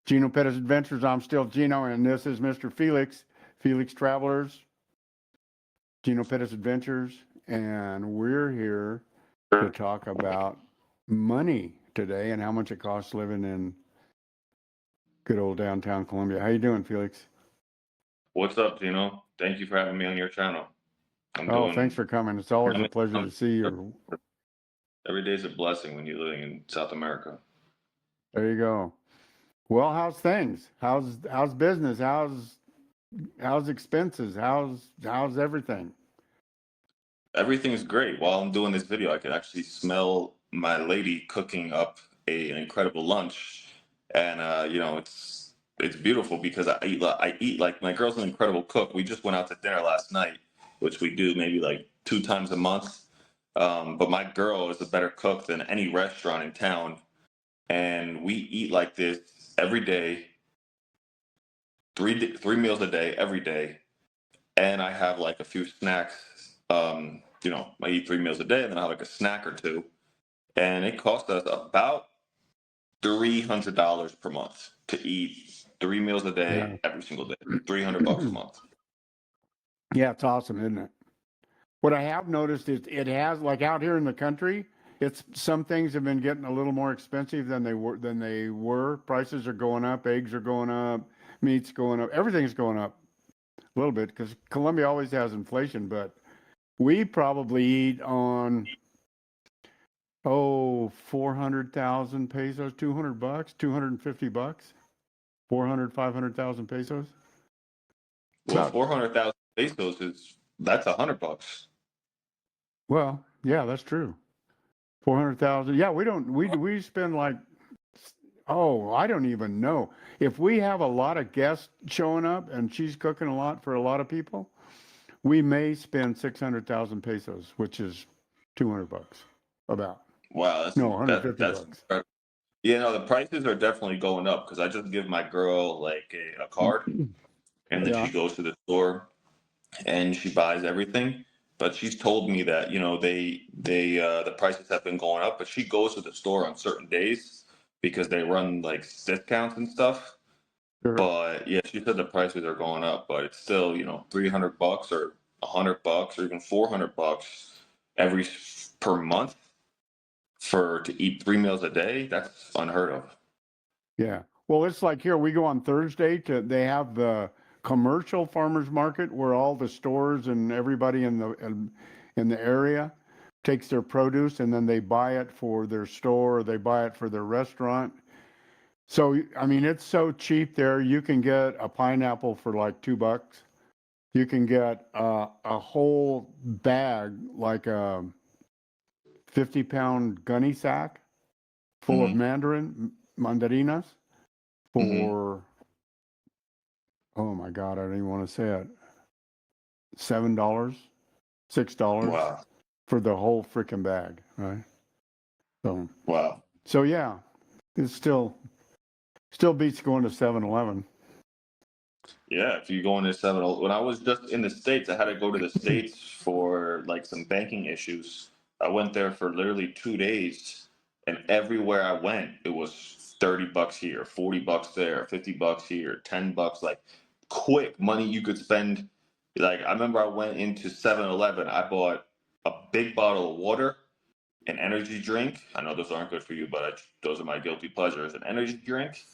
Gino Pettis Adventures. I'm still Gino, and this is Mr. Felix, Felix Travelers, Gino Pettis Adventures, and we're here to talk about money today and how much it costs living in good old downtown Colombia. How you doing, Felix? What's up, Gino? Thank you for having me on your channel. Thanks for coming. It's always a pleasure to see you. Every day is a blessing when you're living in South America. There you go. Well, how's things? How's business? How's expenses? How's everything? Everything's great. While I'm doing this video, I can actually smell my lady cooking up an incredible lunch, and it's beautiful because I eat like my girl's an incredible cook. We just went out to dinner last night, which we do maybe like 2 times a month. But my girl is a better cook than any restaurant in town, and we eat like this every day, three meals a day, every day, and I have like a few snacks. I eat 3 meals a day, and then I have like a snack or two, and it costs us about $300 per month to eat 3 meals a day, every single day. $300 a month. Yeah, it's awesome, isn't it? What I have noticed is it has, like out here in the country, some things have been getting a little more expensive than they were. Prices are going up, eggs are going up, meat's going up, everything's going up a little bit because Colombia always has inflation, but we probably eat on 400,000 pesos, $200, $250, 500,000 pesos. Well, 400,000 pesos that's $100. Well, yeah, that's true. 400,000. Yeah, we spend like, I don't even know. If we have a lot of guests showing up and she's cooking a lot for a lot of people, we may spend 600,000 pesos, which is $200 about. Wow, that's $150. The prices are definitely going up because I just give my girl like a card, and then she goes to the store and she buys everything. But she's told me that the prices have been going up, but she goes to the store on certain days because they run like discounts and stuff. Sure. But yeah, she said the prices are going up, but it's still $300 or $100 or even $400 per month to eat 3 meals a day. That's unheard of. Yeah. Well, it's like here we go on Thursday they have the commercial farmers market where all the stores and everybody in the area takes their produce and then they buy it for their store or they buy it for their restaurant. So, I mean, it's so cheap there. You can get a pineapple for like $2. You can get a whole bag, like a 50-pound gunny sack full of mandarinas for, oh my God, I don't even want to say it, $7, $6 for the whole freaking bag, right? So, wow. So yeah, it's still beats going to 7-Eleven. Yeah, if you go into 7-Eleven, when I was just in the States, I had to go to the States for like some banking issues. I went there for literally 2 days, and everywhere I went, it was $30 here, $40 there, $50 here, $10, like quick money you could spend. Like I remember I went into 7-Eleven, I bought a big bottle of water, an energy drink. I know those aren't good for you, but those are my guilty pleasures. An energy drink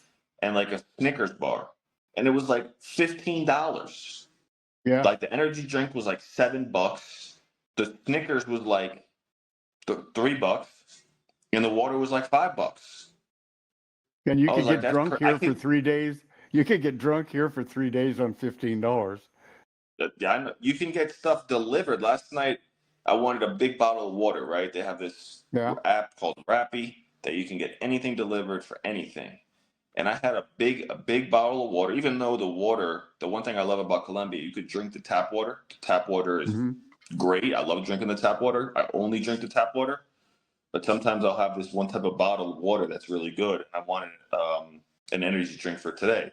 and like a Snickers bar. And it was like $15. Yeah. Like the energy drink was like $7. The Snickers was like $3, and the water was like $5. And you could get drunk here for 3 days. You could get drunk here for 3 days on $15. Yeah, I know. You can get stuff delivered. Last night, I wanted a big bottle of water. Right? They have this app called Rappi that you can get anything delivered for anything. And I had a big bottle of water. Even though the one thing I love about Colombia, you could drink the tap water. The tap water is great. I love drinking the tap water. I only drink the tap water. But sometimes I'll have this one type of bottle of water that's really good. I wanted an energy drink for today.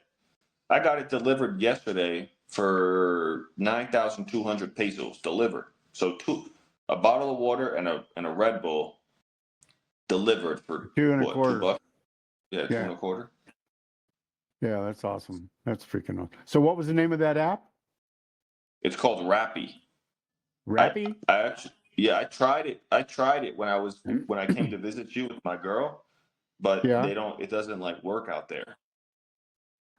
I got it delivered yesterday for 9,200 pesos delivered. So a bottle of water and a Red Bull delivered for $2.25. $2? Yeah, $2.25. Yeah, that's awesome. That's freaking awesome. So what was the name of that app? It's called Rappi. I Rappy? I actually yeah, I tried it. I tried it when I came to visit you with my girl, but Yeah. it doesn't like work out there.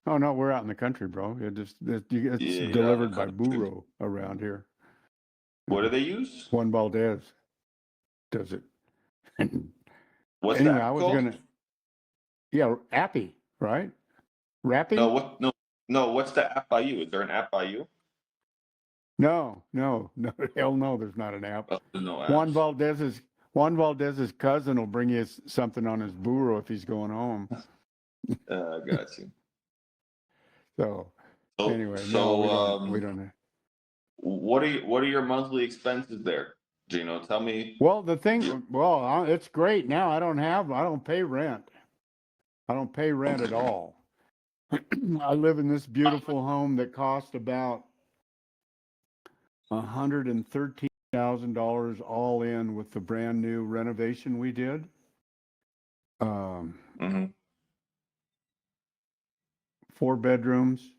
Oh no, we're out in the country, bro. It's Yeah, you're out in delivered the by country. Burro around here. What do they use? Juan Valdez does it. What's the Anyway, I app was called? gonna, yeah, Appy, right? No, Rappy? no, what's the app by you? Is there an app by you? No, no, no, hell no, there's not an app. Oh, there's no Juan apps. Valdez's Juan Valdez's cousin will bring you something on his burro if he's going home. Got you. So anyway, no, So we don't. what are your monthly expenses there? Gino, tell me. Well, the Yeah, thing, well, it's great now. I don't pay rent. I don't pay rent at okay. all. I live in this beautiful home that cost about $113,000 all in with the brand new renovation we did. Um, Mm-hmm. 4 bedrooms,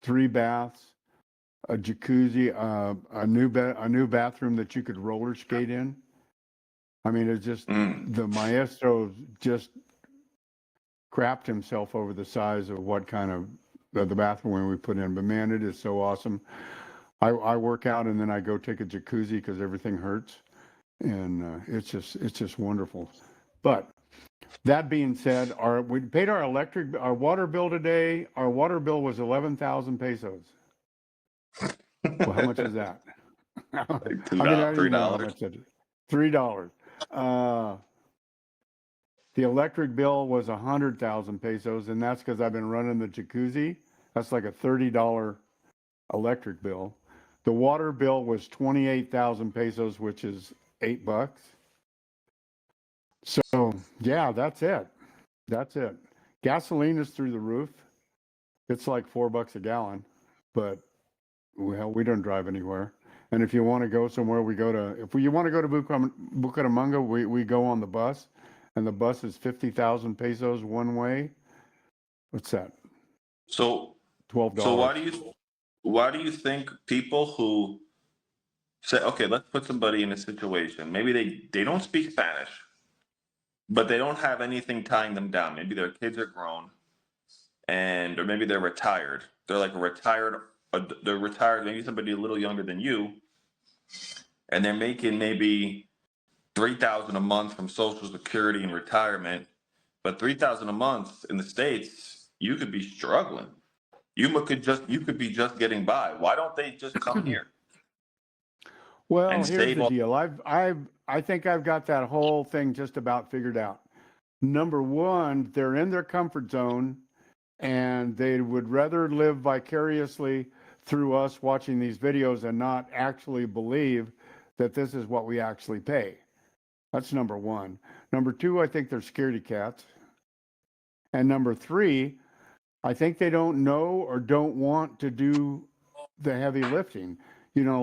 3 baths, a jacuzzi, a new bathroom that you could roller skate in. I mean, it's just Mm. the maestro just crapped himself over the size of what kind of the bathroom we put in. But man, it is so awesome. I work out and then I go take a jacuzzi because everything hurts, and it's just wonderful. But that being said, we paid our water bill today. Our water bill was 11,000 pesos. Well, how much is that? Like two I mean, I dollars, don't three even know how dollars. much that is. $3. Uh, the electric bill was 100,000 pesos, and that's because I've been running the jacuzzi. That's like a $30 electric bill. The water bill was 28,000 pesos, which is $8. So yeah, that's it. That's it. Gasoline is through the roof. It's like $4 a gallon, but well, we don't drive anywhere. And if you want to go somewhere, you want to go to Bucaramanga, we go on the bus, and the bus is 50,000 pesos one way. What's that? So so $12. why do you think people who say, okay, let's put somebody in a situation, maybe they don't speak Spanish, but they don't have anything tying them down. Maybe their kids are grown, and or maybe they're retired. They're like a retired. They're retired. Maybe somebody a little younger than you, and they're making maybe 3,000 a month from Social Security and retirement. But 3,000 a month in the States, you could be struggling. You could be just getting by. Why don't they just come here Well, and here's save the all? deal. I think I've got that whole thing just about figured out. Number one, they're in their comfort zone and they would rather live vicariously through us watching these videos and not actually believe that this is what we actually pay. That's number one. Number two, I think they're scaredy cats. And number three, I think they don't know or don't want to do the heavy lifting.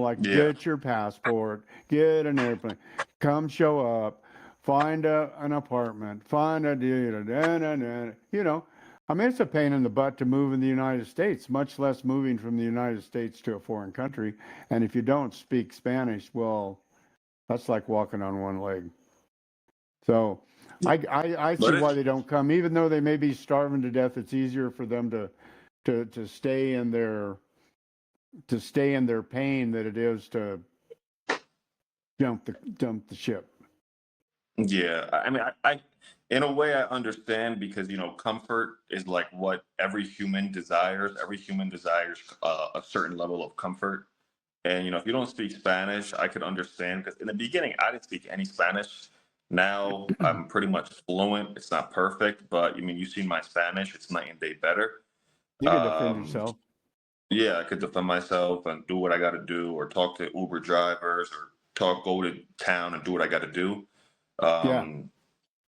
Like Yeah, get your passport, get an airplane, come show up, find an apartment, find a deal, I mean, it's a pain in the butt to move in the United States, much less moving from the United States to a foreign country. And if you don't speak Spanish, well, that's like walking on one leg. So I see but why it's they don't come, even though they may be starving to death. It's easier for them to stay in their pain than it is to dump the ship. yeah. I mean, I in a way I understand because comfort is like what every human desires. Every human desires a certain level of comfort. And if you don't speak Spanish, I could understand because in the beginning I didn't speak any Spanish. Now I'm pretty much fluent. It's not perfect, but I mean you've seen my Spanish. It's night and day better. You can defend Um, yourself. yeah, I could defend myself and do what I got to do, or talk to Uber drivers, or go to town and do what I got to do. Yeah, Um,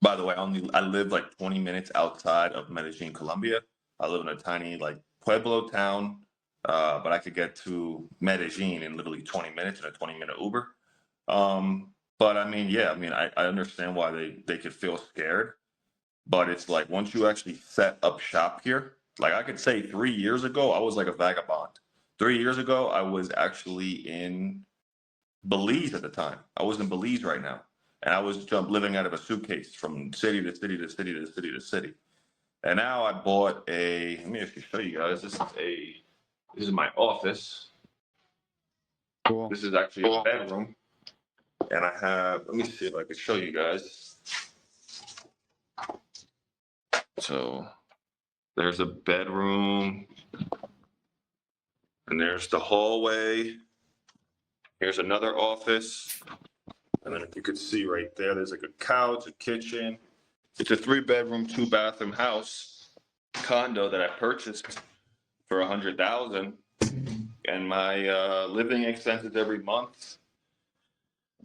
by the way, I live like 20 minutes outside of Medellin, Colombia. I live in a tiny like pueblo town, but I could get to Medellin in literally 20 minutes in a 20-minute Uber. But I mean, yeah, I mean, I understand why they could feel scared, but it's like once you actually set up shop here, Like I could say 3 years ago, I was like a vagabond. 3 years ago, I was actually in Belize at the time. I was in Belize right now. And I was living out of a suitcase from city to city to city to city to city. And now I bought let me actually show you guys. This is my office. Cool. This is actually a bedroom. And I have, let me see if I can show you guys. So there's a bedroom. And there's the hallway. Here's another office. And then if you could see right there, there's like a couch, a kitchen. It's a 3-bedroom, 2-bathroom house condo that I purchased for $100,000. And my living expenses every month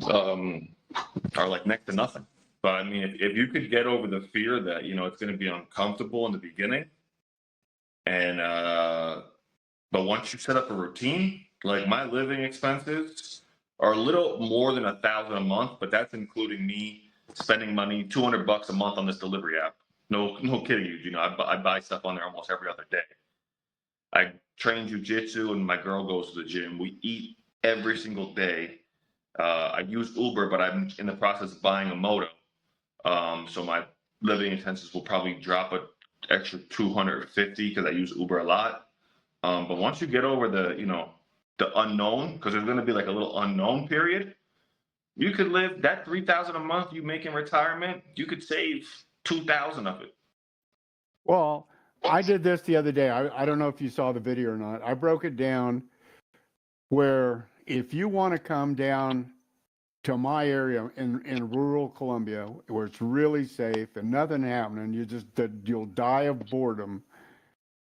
are like next to nothing. But I mean, if you could get over the fear that, it's going to be uncomfortable in the beginning, and but once you set up a routine, like my living expenses are a little more than $1,000 a month, but that's including me spending money, $200 a month on this delivery app. No kidding you. I buy stuff on there almost every other day. I train jujitsu, and my girl goes to the gym. We eat every single day. I use Uber, but I'm in the process of buying a moto. So my living expenses will probably drop an extra $250 because I use Uber a lot. But once you get over the unknown, because there's going to be like a little unknown period, you could live that $3,000 a month you make in retirement. You could save $2,000 of it. Well, I did this the other day. I don't know if you saw the video or not. I broke it down where if you want to come down to my area in rural Colombia, where it's really safe and nothing happening, you'll die of boredom,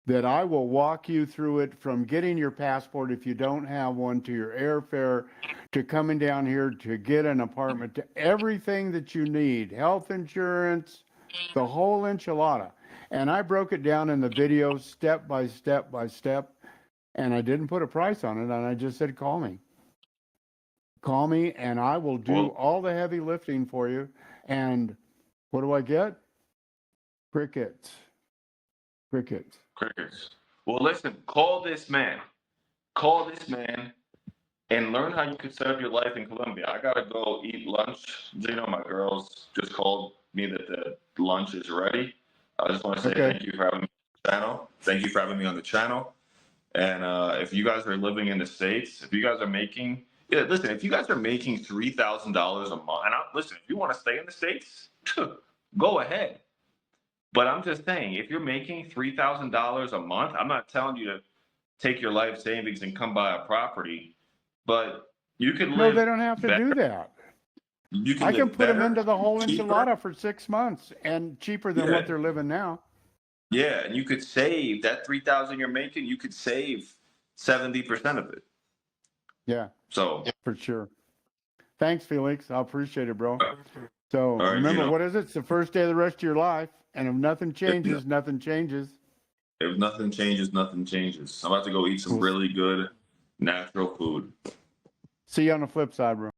that I will walk you through it from getting your passport if you don't have one, to your airfare, to coming down here to get an apartment, to everything that you need, health insurance, the whole enchilada. And I broke it down in the video step by step by step, and I didn't put a price on it, and I just said, call me. Call me, and I will do all the heavy lifting for you. And what do I get? Crickets. Crickets. Crickets. Well, listen, call this man. Call this man and learn how you can set up your life in Colombia. I got to go eat lunch. My girls just called me that the lunch is ready. I just want to say thank you for having me on the channel. Thank you for having me on the channel. And if you guys are living in the States, if you guys are making, if you guys are making $3,000 a month, and listen, if you want to stay in the States, go ahead. But I'm just saying, if you're making $3,000 a month, I'm not telling you to take your life savings and come buy a property, but you can live. No, they don't have to do that. I can put them into the whole cheaper enchilada for 6 months, and cheaper than what they're living now. Yeah, and you could save that $3,000 you're making. You could save 70% of it. Yeah. So for sure. Thanks, Felix. I appreciate it, bro. So remember, what is it? It's the first day of the rest of your life. And if nothing changes, nothing changes. If nothing changes, nothing changes. I'm about to go eat some really good natural food. See you on the flip side, bro.